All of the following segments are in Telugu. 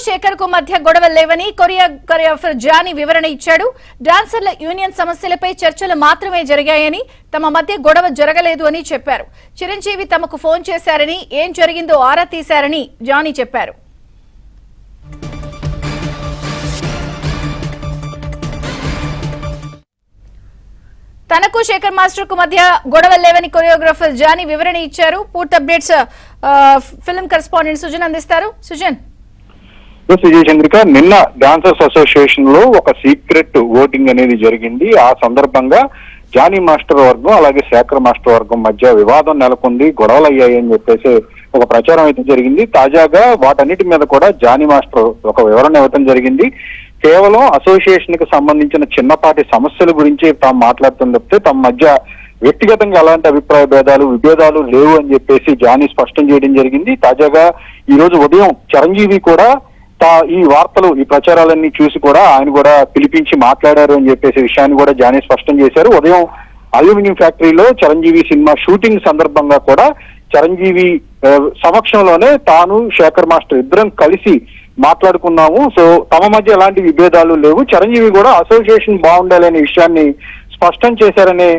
శేఖర్ కు మధ్య గొడవలు లేవని కొరియోగ్రాఫర్ జానీ వివరణ ఇచ్చాడు. డాన్సర్ల యూనియన్ సమస్యలపై చర్చలు మాత్రమే జరిగాయని, తమ మధ్య గొడవ జరగలేదు అని చెప్పారు. చిరంజీవి తమకు ఫోన్ చేశారని, ఏం జరిగిందో ఆరా తీశారని జానీ చెప్పారు. తనకు శేఖర్ మాస్టర్ కు మధ్య గొడవలు లేవని కొరియోగ్రాఫర్ జానీ వివరణ ఇచ్చారు. పూర్తి అప్డేట్స్ ఫిల్మ్ కరెస్పాండెంట్ సుజన్ అందిస్తారు. సుజన్. చంద్రిక, నిన్న డాన్సర్స్ అసోసియేషన్ లో ఒక సీక్రెట్ ఓటింగ్ అనేది జరిగింది. ఆ సందర్భంగా జానీ మాస్టర్ వర్గం అలాగే శేఖర్ మాస్టర్ వర్గం మధ్య వివాదం నెలకొంది, గొడవలు అయ్యాయి అని చెప్పేసి ఒక ప్రచారం అయితే జరిగింది. తాజాగా వాటన్నిటి మీద కూడా జానీ మాస్టర్ ఒక వివరణ ఇవ్వడం జరిగింది. కేవలం అసోసియేషన్ కి సంబంధించిన చిన్నపాటి సమస్యల గురించి తాము మాట్లాడుతున్న తప్పితే తమ మధ్య వ్యక్తిగతంగా ఎలాంటి అభిప్రాయ విభేదాలు లేవు అని చెప్పేసి జానీ స్పష్టం చేయడం జరిగింది. తాజాగా ఈ రోజు ఉదయం చిరంజీవి కూడా ఈ వార్తలు ఈ ప్రచారాలన్నీ చూసి కూడా ఆయన కూడా పిలిపించి మాట్లాడారు అని చెప్పేసి విషయాన్ని కూడా జానీ స్పష్టం చేశారు. ఉదయం అల్యూమినియం ఫ్యాక్టరీలో చిరంజీవి సినిమా షూటింగ్ సందర్భంగా కూడా చిరంజీవి సమక్షంలోనే తాను శేఖర్ మాస్టర్ ఇద్దరం కలిసి మాట్లాడుకున్నాము. సో తమ మధ్య ఎలాంటి విభేదాలు లేవు, చిరంజీవి కూడా అసోసియేషన్ బాగుండాలనే విషయాన్ని స్పష్టం చేశారనే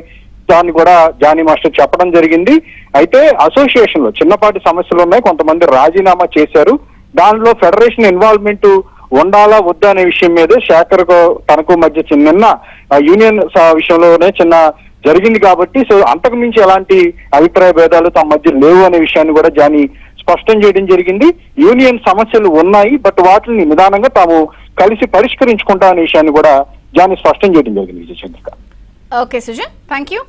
దాన్ని కూడా జానీ మాస్టర్ చెప్పడం జరిగింది. అయితే అసోసియేషన్ లో చిన్నపాటి సమస్యలు ఉన్నాయి, కొంతమంది రాజీనామా చేశారు. దానిలో ఫెడరేషన్ ఇన్వాల్వ్మెంట్ ఉండాలా వద్దా అనే విషయం మీద శేఖర్ తనకు మధ్య నిన్న యూనియన్ విషయంలోనే చిన్న జరిగింది కాబట్టి సో అంతకు మించి ఎలాంటి అభిప్రాయ భేదాలు తమ మధ్య లేవు అనే విషయాన్ని కూడా జానీ స్పష్టం చేయడం జరిగింది. యూనియన్ సమస్యలు ఉన్నాయి, బట్ వాటిని నిదానంగా తాము కలిసి పరిష్కరించుకుంటా అనే విషయాన్ని కూడా జానీ స్పష్టం చేయడం జరిగింది. Okay Sujan, thank you.